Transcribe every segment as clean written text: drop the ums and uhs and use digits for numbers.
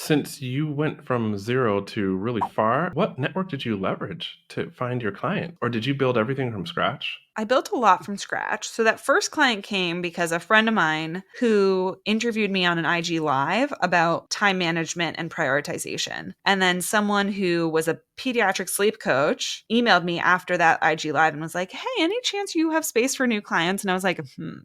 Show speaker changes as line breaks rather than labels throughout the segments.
Since you went from zero to really far, what network did you leverage to find your client? Or did you build everything from scratch?
I built a lot from scratch. So that first client came because a friend of mine who interviewed me on an IG live about time management and prioritization. And then someone who was a pediatric sleep coach emailed me after that IG live and was like, "Hey, any chance you have space for new clients?" And I was like,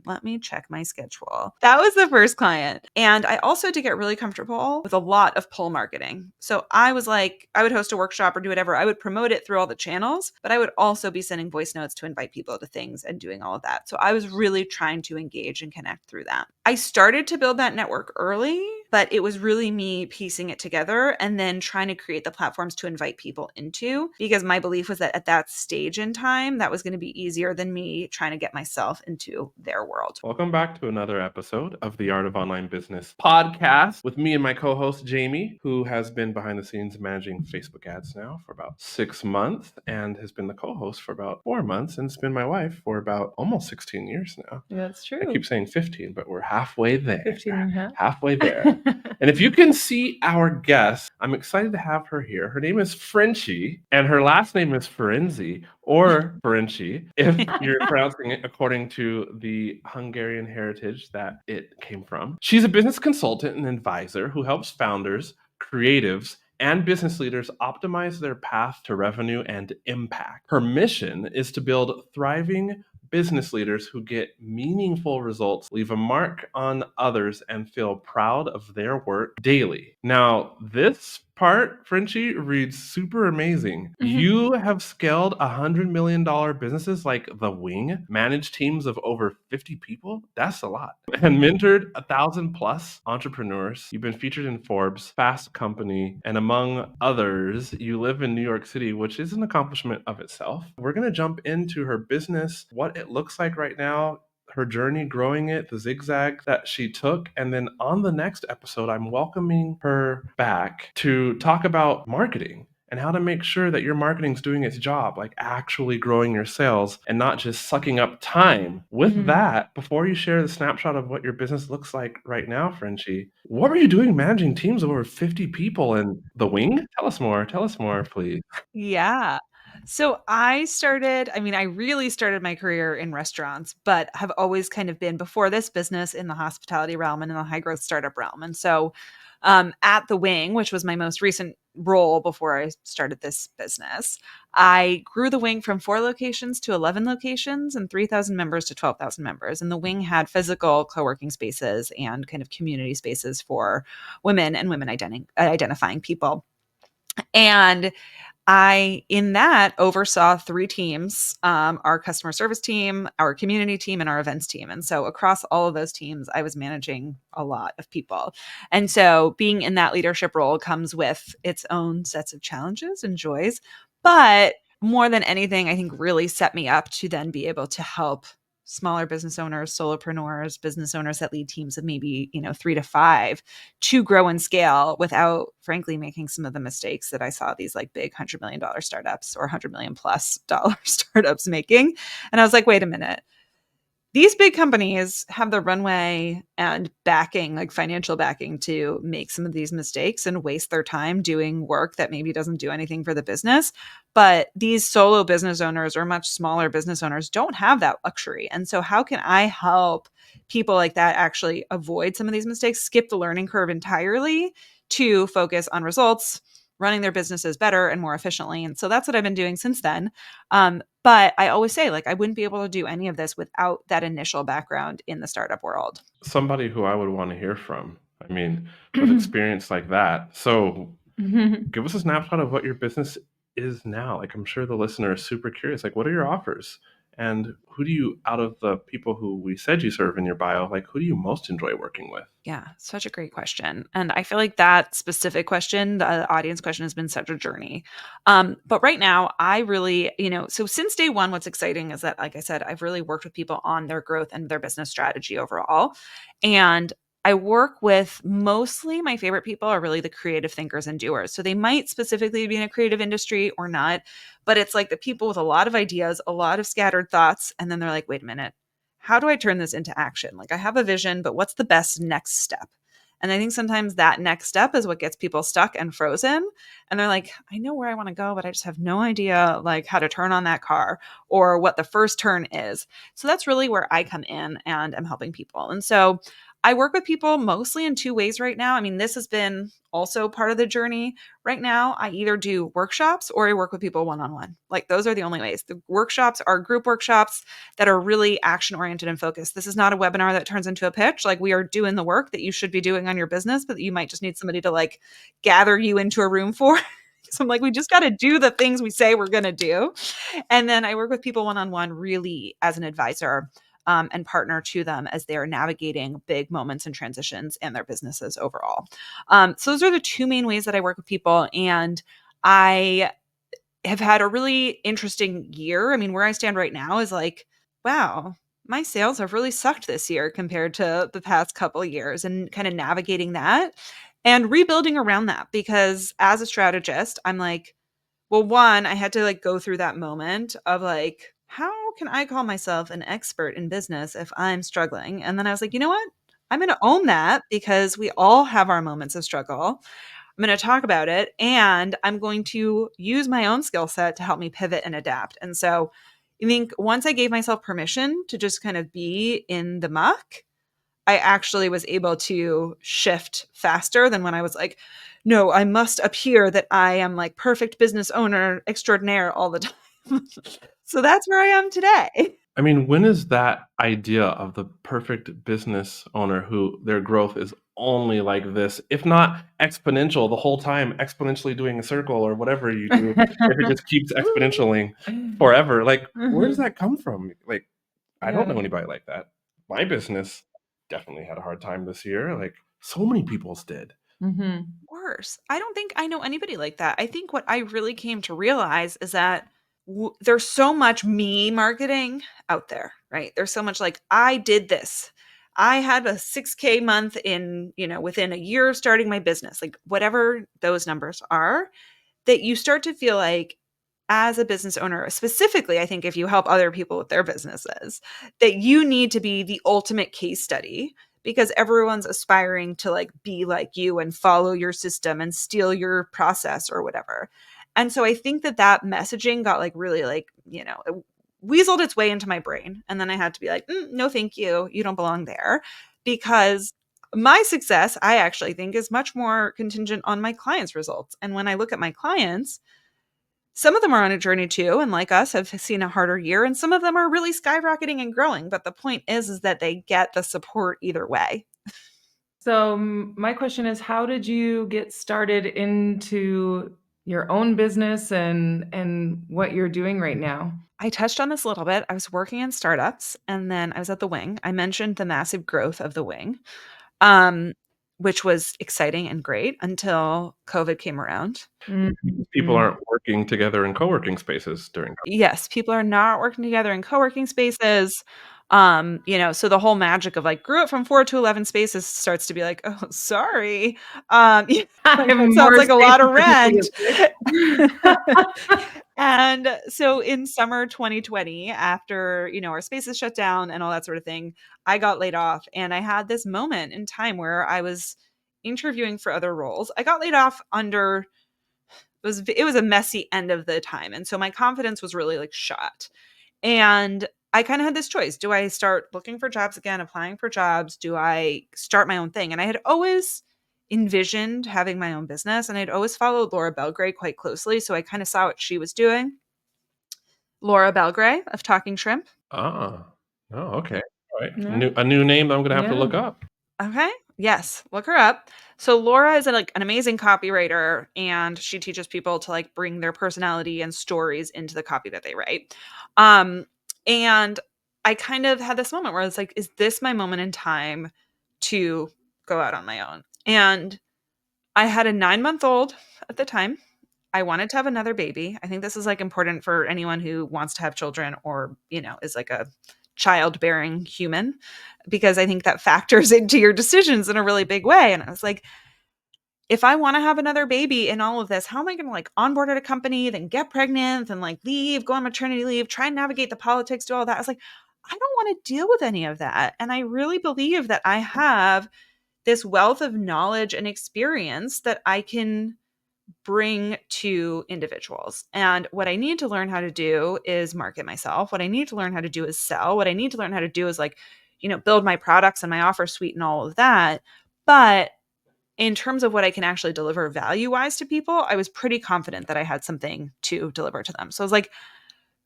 let me check my schedule. That was the first client. And I also had to get really comfortable with a lot of pull marketing. So I was like, I would host a workshop or do whatever. I would promote it through all the channels, but I would also be sending voice notes to invite people to things and doing all of that. So I was really trying to engage and connect through that. I started to build that network early, but it was really me piecing it together and then trying to create the platforms to invite people into, because my belief was that at that stage in time, that was going to be easier than me trying to get myself into their world.
Welcome back to another episode of the Art of Online Business podcast with me and my co-host Jamie, who has been behind the scenes managing Facebook ads now for about 6 months and has been the co-host for about 4 months and has been my wife for about almost 16 years now.
That's true.
I keep saying 15, but we're halfway there.
15 and a half.
Halfway there. And if you can see our guest, I'm excited to have her here. Her name is Frenchie, and her last name is Ferenczi, or Ferenczi, if you're pronouncing it according to the Hungarian heritage that it came from. She's a business consultant and advisor who helps founders, creatives, and business leaders optimize their path to revenue and impact. Her mission is to build thriving business leaders who get meaningful results, leave a mark on others, and feel proud of their work daily. Now, this part, Frenchie, reads super amazing. You have scaled $100 million businesses like The Wing, managed teams of over 50 people. That's a lot. And mentored 1,000 plus entrepreneurs. You've been featured in Forbes, Fast Company, and among others. You live in New York City, which is an accomplishment of itself. We're going to jump into her business, what it looks like right now, her journey growing it, the zigzag that she took. And then on the next episode, I'm welcoming her back to talk about marketing and how to make sure that your marketing's doing its job, like actually growing your sales and not just sucking up time. With that, before you share the snapshot of what your business looks like right now, Frenchie, what were you doing managing teams of over 50 people in The Wing? Tell us more, please.
Yeah. So I really started my career in restaurants, but have always kind of been before this business in the hospitality realm and in the high growth startup realm. And so at The Wing, which was my most recent role before I started this business, I grew The Wing from 4 locations to 11 locations and 3,000 members to 12,000 members. And The Wing had physical co-working spaces and kind of community spaces for women and women identifying people. And I, in that, oversaw 3 teams, our customer service team, our community team, and our events team. And so across all of those teams, I was managing a lot of people. And so being in that leadership role comes with its own sets of challenges and joys. But more than anything, I think really set me up to then be able to help smaller business owners, solopreneurs, business owners that lead teams of maybe, 3 to 5 to grow and scale without, frankly, making some of the mistakes that I saw these like big $100 million startups or $100 million plus dollar startups making. And I was like, wait a minute. These big companies have the runway and backing, like financial backing, to make some of these mistakes and waste their time doing work that maybe doesn't do anything for the business. But these solo business owners or much smaller business owners don't have that luxury. And so how can I help people like that actually avoid some of these mistakes, skip the learning curve entirely to focus on results, running their businesses better and more efficiently? And so that's what I've been doing since then. But I always say, like, I wouldn't be able to do any of this without that initial background in the startup world.
Somebody who I would want to hear from. I mean, with experience like that. So give us a snapshot of what your business is now. Like, I'm sure the listener is super curious. Like, what are your offers? And who do you, out of the people who we said you serve in your bio, like, who do you most enjoy working with?
Yeah, such a great question. And I feel like that specific question, the audience question, has been such a journey. But right now, I really, so since day one, what's exciting is that, like I said, I've really worked with people on their growth and their business strategy overall. And I work with, mostly my favorite people are really the creative thinkers and doers. So they might specifically be in a creative industry or not, but it's like the people with a lot of ideas, a lot of scattered thoughts. And then they're like, wait a minute, how do I turn this into action? Like, I have a vision, but what's the best next step? And I think sometimes that next step is what gets people stuck and frozen. And they're like, I know where I want to go, but I just have no idea like how to turn on that car or what the first turn is. So that's really where I come in and I'm helping people. And so I work with people mostly in two ways right now. I mean, this has been also part of the journey. Right now, I either do workshops or I work with people one on one. Like, those are the only ways. The workshops are group workshops that are really action oriented and focused. This is not a webinar that turns into a pitch. Like, we are doing the work that you should be doing on your business, but you might just need somebody to like gather you into a room for. So I'm like, we just got to do the things we say we're going to do. And then I work with people one on one, really as an advisor, and partner to them as they are navigating big moments and transitions in their businesses overall. So those are the two main ways that I work with people. And I have had a really interesting year. I mean, where I stand right now is like, wow, my sales have really sucked this year compared to the past couple of years, and kind of navigating that and rebuilding around that. Because as a strategist, I'm like, well, one, I had to like go through that moment of like, how can I call myself an expert in business if I'm struggling? And then I was like, you know what? I'm going to own that because we all have our moments of struggle. I'm going to talk about it, and I'm going to use my own skill set to help me pivot and adapt. And so I think once I gave myself permission to just kind of be in the muck, I actually was able to shift faster than when I was like, no, I must appear that I am like perfect business owner extraordinaire all the time. So that's where I am today.
I mean, when is that idea of the perfect business owner who their growth is only like this, if not exponential the whole time, exponentially doing a circle or whatever you do, if it just keeps exponentialing forever, like, where does
Mhm.
that come from? Like, I don't
Yeah.
know anybody like that. My business definitely had a hard time this year, like, so many people's did.
Mhm.
Worse. I don't think I know anybody like that. I think what I really came to realize is that there's so much me marketing out there, right? There's so much like, I did this. I had a 6K month in, within a year of starting my business, like whatever those numbers are, that you start to feel like, as a business owner, specifically, I think if you help other people with their businesses, that you need to be the ultimate case study because everyone's aspiring to like be like you and follow your system and steal your process or whatever. And so I think that messaging got like really like, it weaseled its way into my brain. And then I had to be like, no, thank you. You don't belong there, because my success, I actually think, is much more contingent on my clients' results. And when I look at my clients, some of them are on a journey too, and like us, have seen a harder year, and some of them are really skyrocketing and growing. But the point is that they get the support either way.
So my question is, how did you get started into your own business and what you're doing right now?
I touched on this a little bit. I was working in startups, and then I was at the Wing. I mentioned the massive growth of the Wing, um, which was exciting and great until COVID came around.
People
Mhm.
aren't working together in co-working spaces during.
Yes, people are not working together in co-working spaces. So the whole magic of like grew it from 4 to 11 spaces starts to be like, oh, sorry.
I
Like
have
that sounds
more
like a
space
lot of
to make
rent.
it quick.
And so in summer 2020, after, our spaces shut down and all that sort of thing, I got laid off, and I had this moment in time where I was interviewing for other roles. I got laid off under it was a messy end of the time. And so my confidence was really like shot. And I kind of had this choice. Do I start looking for jobs again, applying for jobs? Do I start my own thing? And I had always envisioned having my own business, and I'd always followed Laura Belgray quite closely. So I kind of saw what she was doing. Laura Belgray of Talking Shrimp.
Ah. Oh, okay. All right.
Yeah.
A new name that I'm gonna have to
Yeah.
look up.
Okay. Yes, look her up. So Laura is like an amazing copywriter, and she teaches people to like bring their personality and stories into the copy that they write. Um and I kind of had this moment where I was like, is this my moment in time to go out on my own? And I had a 9-month-old at the time. I wanted to have another baby. I think this is like important for anyone who wants to have children or, is like a childbearing human, because I think that factors into your decisions in a really big way. And I was like, if I want to have another baby in all of this, how am I going to like onboard at a company, then get pregnant, and like leave, go on maternity leave, try and navigate the politics, do all that? I was like, I don't want to deal with any of that. And I really believe that I have this wealth of knowledge and experience that I can bring to individuals. And what I need to learn how to do is market myself. What I need to learn how to do is sell. What I need to learn how to do is like, build my products and my offer suite and all of that. But in terms of what I can actually deliver value wise to people, I was pretty confident that I had something to deliver to them. So I was like,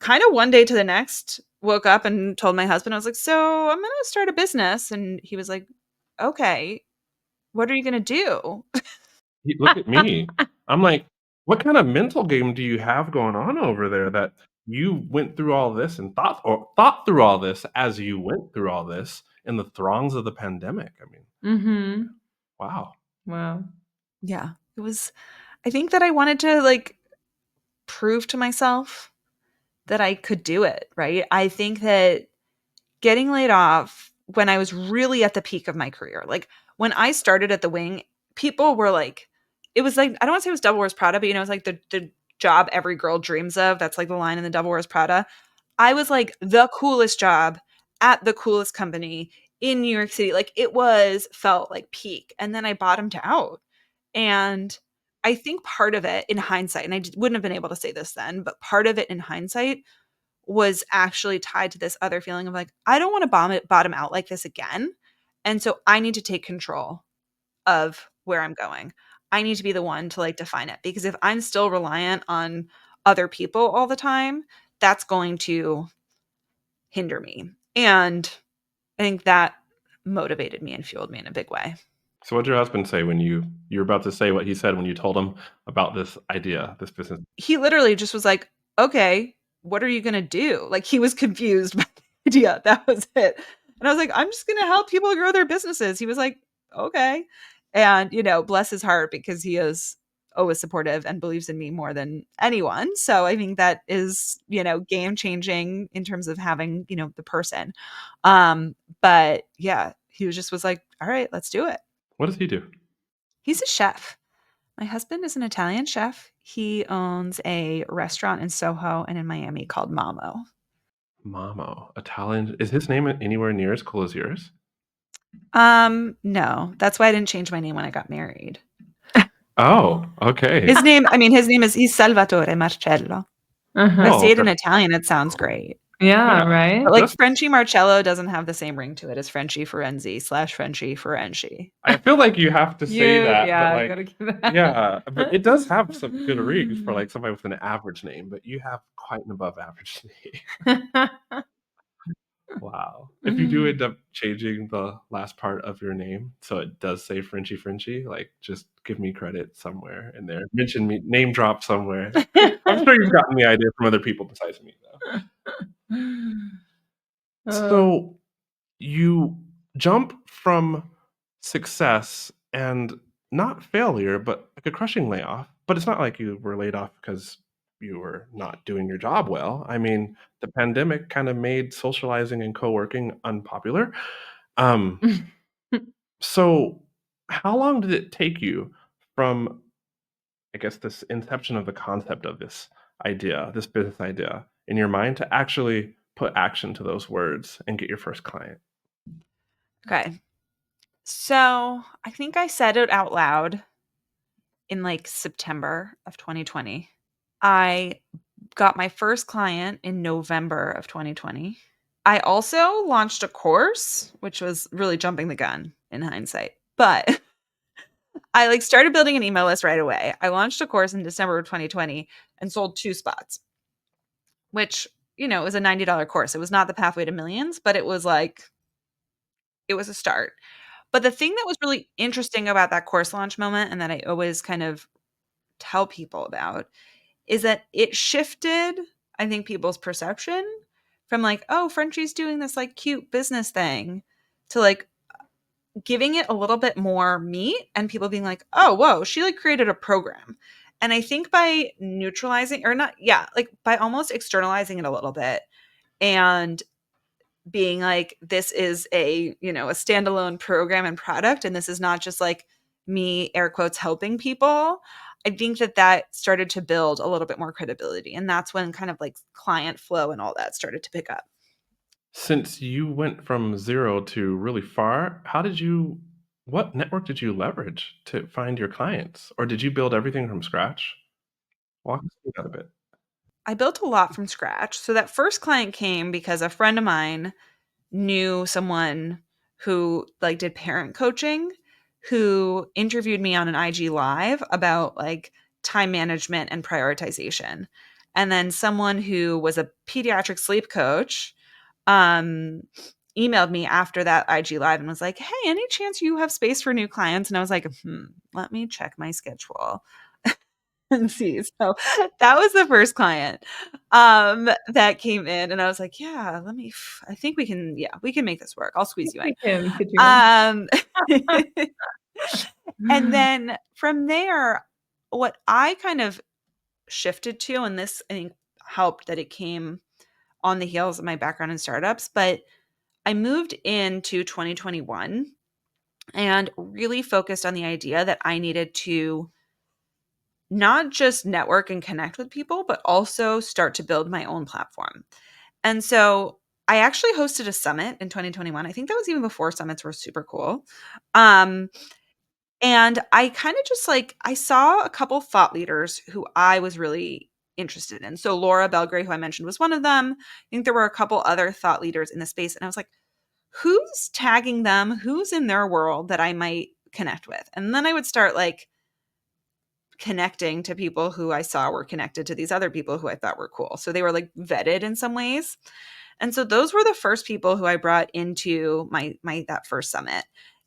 kind of one day to the next, woke up and told my husband, I was like, so I'm going to start a business. And he was like, okay, what are you going to do?
Look at me. I'm like, what kind of mental game do you have going on over there that you went through all this and thought through all this as you went through all this in the throngs of the pandemic? I mean,
Mm-hmm.
wow.
Wow.
Yeah, I think that I wanted to like prove to myself that I could do it, right? I think that getting laid off when I was really at the peak of my career, like when I started at the Wing, people were like, it was like, I don't want to say it was Devil Wears Prada, but it's like the job every girl dreams of. That's like the line in the Devil Wears Prada. I was like the coolest job at the coolest company in New York City. Like felt like peak. And then I bottomed out. And I think part of it in hindsight, and wouldn't have been able to say this then, but part of it in hindsight was actually tied to this other feeling of like, I don't want to bottom out like this again. And so I need to take control of where I'm going. I need to be the one to like define it, because if I'm still reliant on other people all the time, that's going to hinder me. And I think that motivated me and fueled me in a big way.
So what did your husband say when you were about to say what he said when you told him about this idea, this business?
He literally just was like, okay, what are you going to do? Like he was confused by the idea. That was it. And I was like, I'm just going to help people grow their businesses. He was like, okay. And, bless his heart, because he is always supportive and believes in me more than anyone. So I think that is, game changing in terms of having, the person. But yeah, he was like, all right, let's do it.
What does he do?
He's a chef. My husband is an Italian chef. He owns a restaurant in Soho and in Miami called Mamo.
Mamo, Italian. Is his name anywhere near as cool as yours?
No. That's why I didn't change my name when I got married.
Oh, okay.
His name he's Salvatore Marcello.
Uh-huh.
But say it in
that's
Italian, it sounds great.
Yeah,
Yeah.
right?
But like
That's-
Frenchie Marcello doesn't have the same ring to it as Frenchie Ferenczi / Frenchie Ferenczi.
I feel like you have to say that, but
Yeah,
like,
gotta give that.
yeah, but it does have some good rings for like somebody with an average name, but you have quite an above average name. Wow. If you do end up changing the last part of your name so it does say Frenchie, like just give me credit somewhere in there. Mention me, name drop somewhere. I'm sure you've gotten the idea from other people besides me, though. So you jump from success and not failure, but like a crushing layoff. But it's not like you were laid off because you were not doing your job well. I mean, the pandemic kind of made socializing and co-working unpopular. Um, so how long did it take you from, I guess, this inception of the concept of this idea, this business idea in your mind to actually put action to those words and get your first client?
Okay. So I think I said it out loud in like September of 2020. I got my first client in November of 2020. I also launched a course, which was really jumping the gun in hindsight. But I like started building an email list right away. I launched a course in December of 2020 and sold 2 spots, which, it was a $90 course. It was not the pathway to millions, but it was a start. But the thing that was really interesting about that course launch moment, and that I always kind of tell people about, is that it shifted, I think, people's perception from like, oh, Frenchie's doing this like cute business thing, to like giving it a little bit more meat and people being like, oh, whoa, she like created a program. And I think by neutralizing, or not, yeah, like by almost externalizing it a little bit and being like, this is a standalone program and product, and this is not just like me, air quotes, helping people. I think that started to build a little bit more credibility, and that's when kind of like client flow and all that started to pick up.
Since you went from 0 to really far, how did you What network did you leverage to find your clients, or did you build everything from scratch? Walk us through that a bit.
I built a lot from scratch. So that first client came because a friend of mine knew someone who like did parent coaching, who interviewed me on an IG live about like time management and prioritization. And then someone who was a pediatric sleep coach um emailed me after that IG live and was like, "Hey, any chance you have space for new clients?" And I was like, let me check my schedule and see. So that was the first client that came in, and I was like, yeah, I think we can, yeah, we can make this work. I'll squeeze you in.
We can fit you
Um and
in.
then from there, what I kind of shifted to, and this I think helped that it came on the heels of my background in startups, but I moved into 2021 and really focused on the idea that I needed to not just network and connect with people, but also start to build my own platform. And so I actually hosted a summit in 2021. I think that was even before summits were super cool. Um, and I kind of just like, I saw a couple thought leaders who I was really interested in. So Laura Belgray, who I mentioned, was one of them. I think there were a couple other thought leaders in the space. And I was like, who's tagging them? Who's in their world that I might connect with? And then I would start like connecting to people who I saw were connected to these other people who I thought were cool. So they were like vetted in some ways. And so those were the first people who I brought into my that first summit.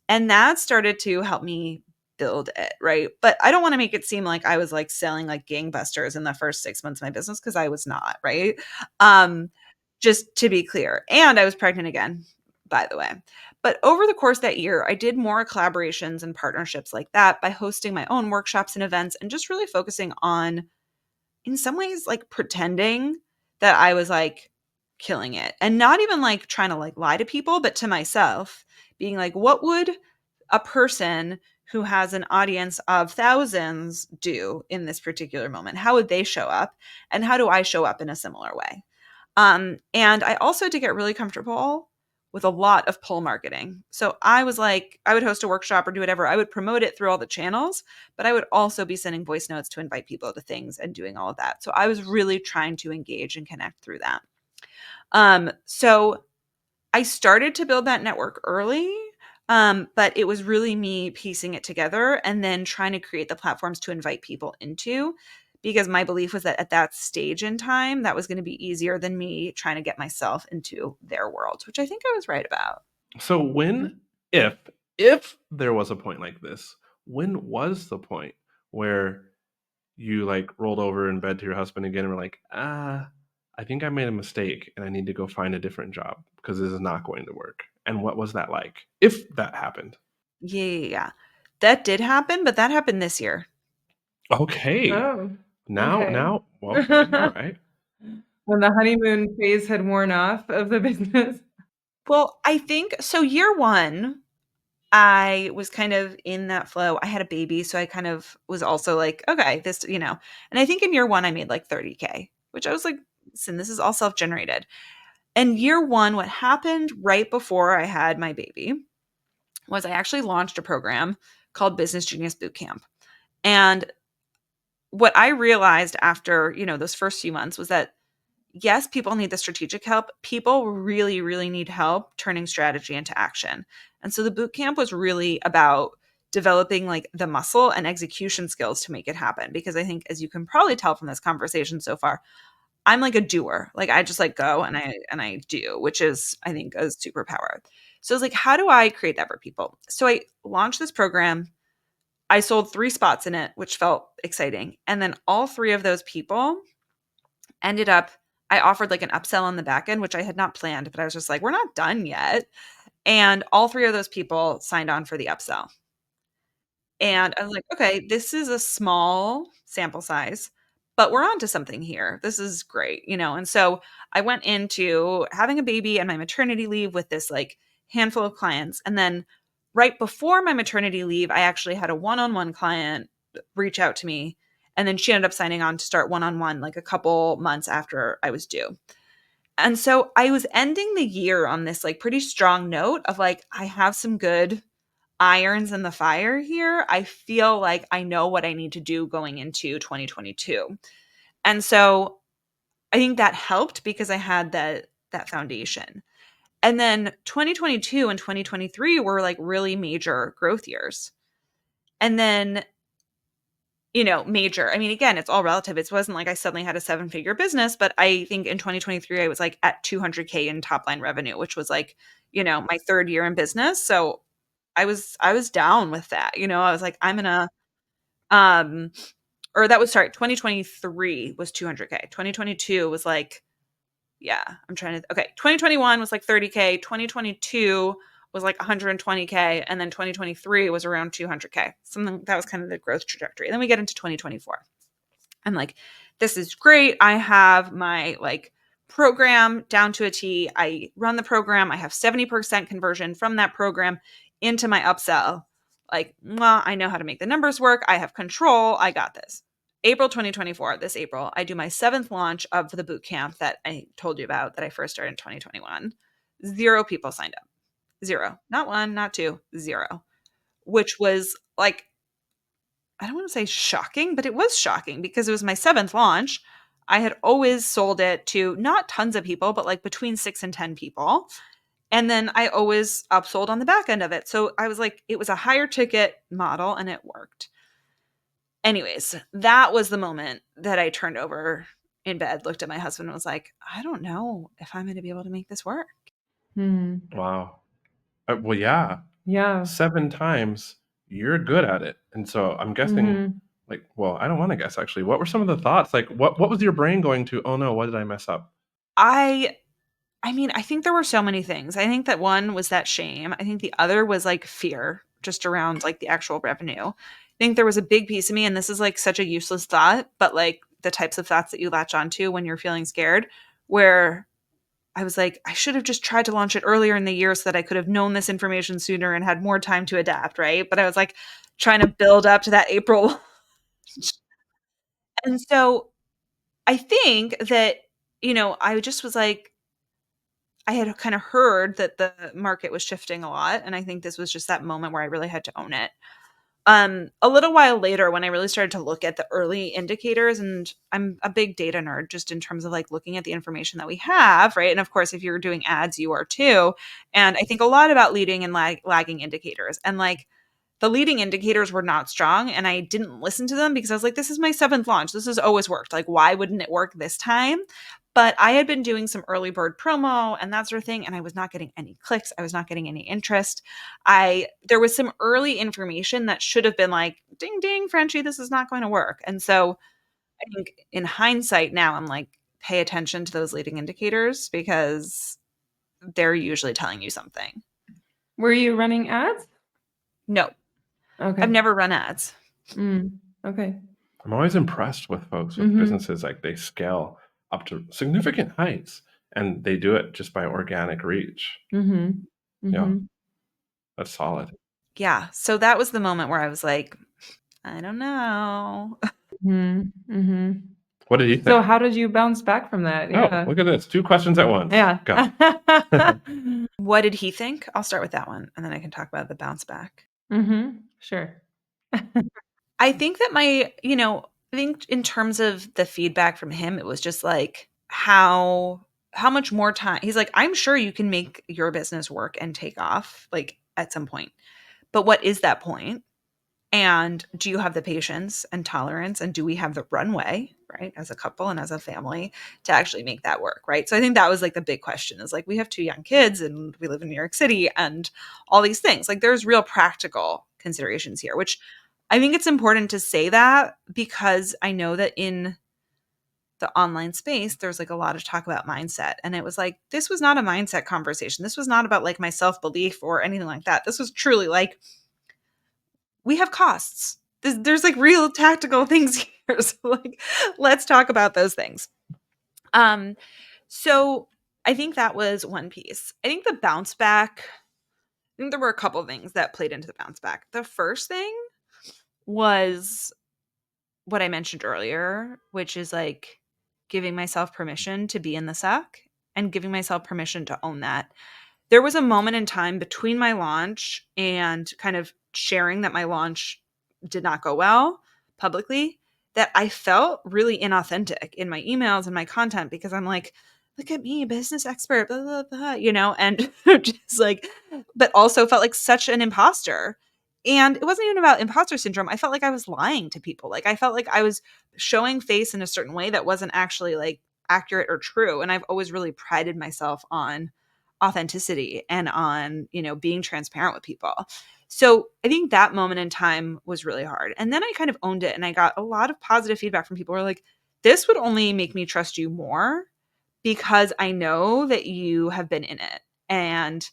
And that started to help me build it, right? But I don't want to make it seem like I was like selling like gangbusters in the first 6 months of my business because I was not, right? Um just to be clear. And I was pregnant again, by the way. But over the course of that year, I did more collaborations and partnerships like that by hosting my own workshops and events and just really focusing on, in some ways, like pretending that I was like killing it and not even like trying to like lie to people, but to myself, being like, what would a person who has an audience of thousands do in this particular moment? How would they show up? And how do I show up in a similar way? And I also had to get really comfortable with a lot of pull marketing. So I was like, I would host a workshop or do whatever. I would promote it through all the channels, but I would also be sending voice notes to invite people to things and doing all of that. So I was really trying to engage and connect through that. So I started to build that network early, but it was really me piecing it together and then trying to create the platforms to invite people into, because my belief was that at that stage in time, that was going to be easier than me trying to get myself into their world, which I think I was right about.
So when, if there was a point like this, when was the point where you like rolled over in bed to your husband again and were like, I think I made a mistake and I need to go find a different job because this is not going to work? And what was that like, if that happened?
Yeah. That did happen, but that happened this year.
Okay.
Oh,
Now,
okay.
now, okay, all right.
When the honeymoon phase had worn off of the business.
Well, I think so. Year one, I was kind of in that flow. I had a baby, so I kind of was also like, okay, and I think in year one I made like 30K, which I was like, listen, this is all self-generated. And year one, what happened right before I had my baby was I actually launched a program called Business Genius Bootcamp. And what I realized after, those first few months was that yes, people need the strategic help. People really, really need help turning strategy into action. And so the boot camp was really about developing like the muscle and execution skills to make it happen. Because I think, as you can probably tell from this conversation so far, I'm like a doer. Like I just like go and I do, which is I think a superpower. So it's like, how do I create that for people? So I launched this program. I sold 3 spots in it, which felt exciting. And then all 3 of those people ended up, I offered like an upsell on the back end, which I had not planned, but I was just like, we're not done yet. And all 3 of those people signed on for the upsell. And I was like, okay, this is a small sample size, but we're on to something here. This is great. And so I went into having a baby and my maternity leave with this like handful of clients. And then right before my maternity leave, I actually had a one-on-one client reach out to me. And then she ended up signing on to start one-on-one like a couple months after I was due. And so I was ending the year on this like pretty strong note of like, I have some good irons in the fire here, I feel like I know what I need to do going into 2022. And so I think that helped because I had that foundation. And then 2022 and 2023 were like really major growth years. And then, major. I mean, again, it's all relative. It wasn't like I suddenly had a 7-figure business, but I think in 2023 I was like at 200K in top line revenue, which was like, my third year in business. So I was down with that. I was like, I'm gonna um or that was, sorry, 2023 was 200K. 2022 was like, yeah, I'm trying to, okay, 2021 was like 30K, 2022 was like 120K, and then 2023 was around 200K. Something that was kind of the growth trajectory. Then we get into 2024. I'm like, this is great. I have my like program down to a T. I run the program. I have 70% conversion from that program into my upsell. Like, well, I know how to make the numbers work. I have control. I got this. April 2024, this April, I do my 7th launch of the boot camp that I told you about that I first started in 2021. 0 people signed up. 0. Not 1, not 2, 0. Which was like, I don't want to say shocking, but it was shocking because it was my 7th launch. I had always sold it to not tons of people, but like between 6 and 10 people. And then I always upsold on the back end of it. So I was like, it was a higher ticket model and it worked. Anyways, that was the moment that I turned over in bed, looked at my husband and was like, I don't know if I'm going to be able to make this work.
Wow. Well, yeah.
Yeah.
7 times, you're good at it. And so I'm guessing, well, I don't want to guess actually. What were some of the thoughts? Like, what was your brain going to? Oh no, what did I mess up?
I mean, I think there were so many things. I think that one was that shame. I think the other was like fear just around like the actual revenue. I think there was a big piece of me, and this is like such a useless thought, but like the types of thoughts that you latch onto when you're feeling scared, where I was like, I should have just tried to launch it earlier in the year so that I could have known this information sooner and had more time to adapt, right? But I was like trying to build up to that April. And so I think that, I just was like, I had kind of heard that the market was shifting a lot. And I think this was just that moment where I really had to own it. A little while later, when I really started to look at the early indicators, and I'm a big data nerd just in terms of like looking at the information that we have, right? And of course, if you're doing ads, you are too. And I think a lot about leading and lagging indicators. And like the leading indicators were not strong. And I didn't listen to them because I was like, this is my 7th launch. This has always worked. Like, why wouldn't it work this time? But I had been doing some early bird promo and that sort of thing, and I was not getting any clicks. I was not getting any interest. There was some early information that should have been like, ding, ding, Frenchie, this is not going to work. And so I think in hindsight now, I'm like, pay attention to those leading indicators because they're usually telling you something.
Were you running ads?
No,
Okay.
I've never run ads.
Okay.
I'm always impressed with folks with businesses like they scale up to significant heights and they do it just by organic reach. Yeah, that's solid.
Yeah. So that was the moment where I was like, I don't know.
What did you think?
So how did you bounce back from that?
Oh, look at this. 2 questions at once.
Yeah.
Go.
What did he think? I'll start with that one and then I can talk about the bounce back.
Sure.
I think that I think in terms of the feedback from him, it was just like how much more time. He's like, I'm sure you can make your business work and take off like at some point. But what is that point? And do you have the patience and tolerance? And do we have the runway, right, as a couple and as a family to actually make that work, right? So I think that was like the big question is like, we have 2 young kids and we live in New York City and all these things. Like there's real practical considerations here, which I think it's important to say that because I know that in the online space, there's like a lot of talk about mindset. And it was like, this was not a mindset conversation. This was not about like my self-belief or anything like that. This was truly like, we have costs. There's like real tactical things here. So like, let's talk about those things. So I think that was one piece. I think the bounce back, I think there were a couple of things that played into the bounce back. The first thing was what I mentioned earlier, which is like giving myself permission to be in the suck and giving myself permission to own that. there was a moment in time between my launch and kind of sharing that my launch did not go well publicly that I felt really inauthentic in my emails and my content because I'm like, look at me, business expert, blah, blah, blah, and just like, but also felt like such an imposter. And it wasn't even about imposter syndrome. I felt like I was lying to people. Like I felt like I was showing face in a certain way that wasn't actually like accurate or true. And I've always really prided myself on authenticity and on, being transparent with people. So I think that moment in time was really hard. And then I kind of owned it and I got a lot of positive feedback from people who were like, this would only make me trust you more because I know that you have been in it. And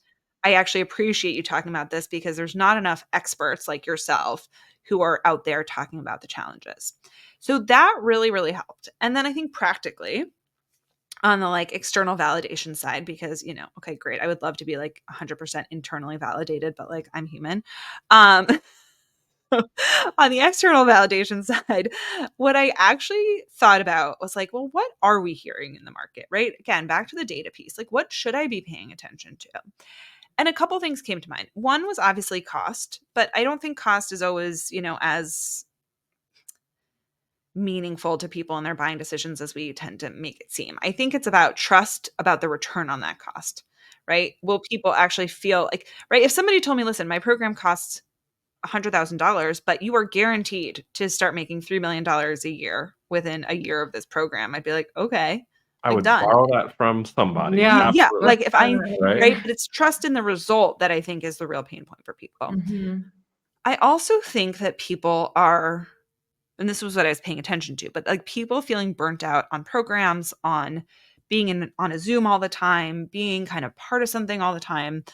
I actually appreciate you talking about this because there's not enough experts like yourself who are out there talking about the challenges. So that really, really helped. And then I think practically, on the like external validation side, because okay, great, I would love to be like 100% internally validated, but like I'm human. um on the external validation side, what I actually thought about was like, well, what are we hearing in the market, right? Again, back to the data piece, like what should I be paying attention to? And a couple things came to mind. One was obviously cost, but I don't think cost is always as meaningful to people in their buying decisions as we tend to make it seem. I think it's about trust about the return on that cost, right? Will people actually feel like, right? If somebody told me, listen, my program costs $100,000, but you are guaranteed to start making $3 million a year within a year of this program, I'd be like, okay,
I
like
would
done.
borrow that from somebody.
Yeah.
Yeah.
Absolutely.
Like if I,
Right?
right. But it's trust in the result that I think is the real pain point for people.
Mhm.
I also think that people are, and this was what I was paying attention to, but like people feeling burnt out on programs, on being on a Zoom all the time, being kind of part of something all the time,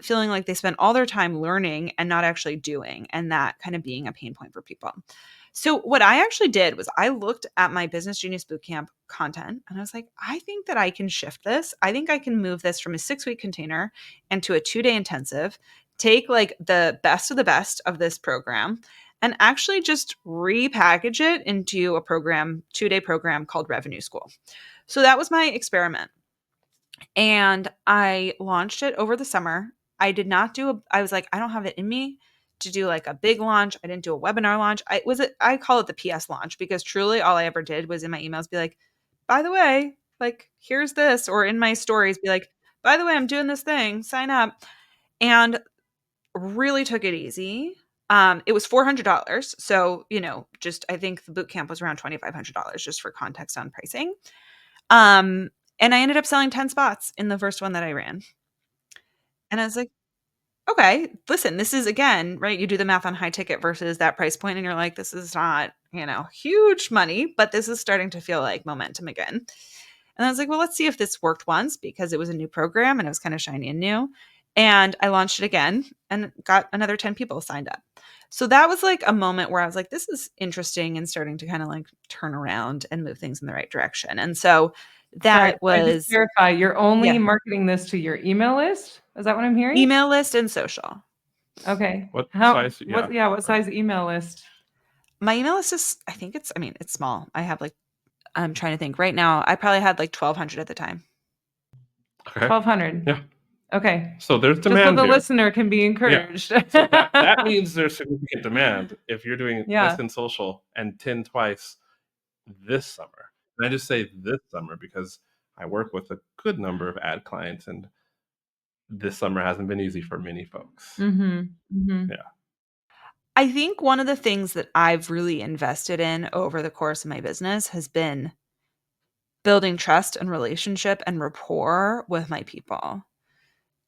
feeling like they spend all their time learning and not actually doing, and that kind of being a pain point for people. So what I actually did was I looked at my Business Genius Bootcamp content and I was like, I think that I can shift this. I think I can move this from a 6-week container into a 2-day intensive, take like the best of this program and actually just repackage it into a program, 2-day program called Revenue School. So that was my experiment. And I launched it over the summer. I did not do I was like, I don't have it in me to do like a big launch. I didn't do a webinar launch. I call it the PS launch because truly all I ever did was in my emails be like, by the way, like here's this, or in my stories be like, by the way, I'm doing this thing, sign up. And really took it easy. It was $400. So, just I think the boot camp was around $2,500 just for context on pricing. Um, and I ended up selling 10 spots in the first one that I ran. And I was like, okay, listen, this is again, right? You do the math on high ticket versus that price point, and you're like, this is not, huge money, but this is starting to feel like momentum again. And I was like, well, let's see if this worked once because it was a new program and it was kind of shiny and new. And I launched it again and got another 10 people signed up. So that was like a moment where I was like, this is interesting and starting to kind of like turn around and move things in the right direction. And so
Sorry,
that
can I just
was
clarify, you're only
yeah,
marketing this to your email list? Is that what I'm hearing?
email list and social.
Okay.
What size? Yeah.
What size email list?
My email list is, it's small. I have like, I'm trying to think right now. I probably had like 1,200 at the time.
Okay.
1,200.
Yeah.
Okay.
So there's
Just so
demand
the
here.
listener can be encouraged.
So that means there's significant demand if you're doing
Yeah.
this in social and 10 twice this summer. And I just say this summer because I work with a good number of ad clients, and this summer hasn't been easy for many folks.
Mm-hmm.
Yeah.
I think one of the things that I've really invested in over the course of my business has been building trust and relationship and rapport with my people.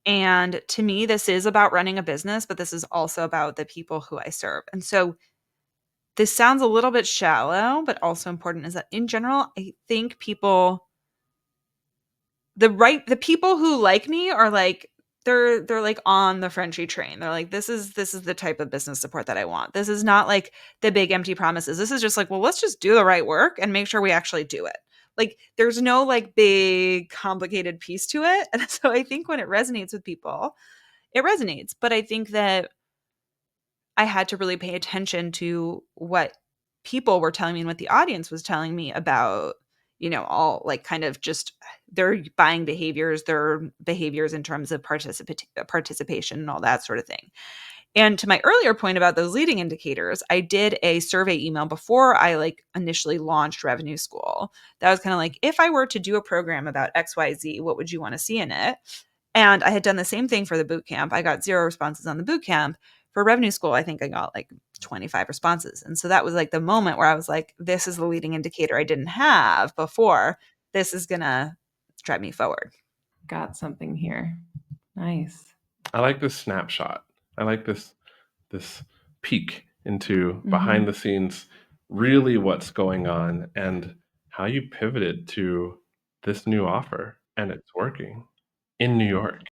And to me, this is about running a business, but this is also about the people who I serve. And so this sounds a little bit shallow, but also important is that in general, I think the people who like me are like they're like on the Frenchie train. They're like, this is the type of business support that I want. This is not like the big empty promises. This is just like, well, let's just do the right work and make sure we actually do it. Like there's no like big complicated piece to it. And so I think when it resonates with people, it resonates. But I think that I had to really pay attention to what people were telling me and what the audience was telling me about, all like kind of just their buying behaviors, their behaviors in terms of participation and all that sort of thing. And to my earlier point about those leading indicators, I did a survey email before I like initially launched Revenue School. That was kind of like, if I were to do a program about XYZ, what would you want to see in it? And I had done the same thing for the boot camp. I got 0 responses on the boot camp. For Revenue School, I think I got like 25 responses. And so that was like the moment where I was like, this is the leading indicator I didn't have before. This is going to drive me forward.
Got something here. Nice.
I like this snapshot. I like this peek into behind the scenes, really what's going on and how you pivoted to this new offer, and it's working in New York.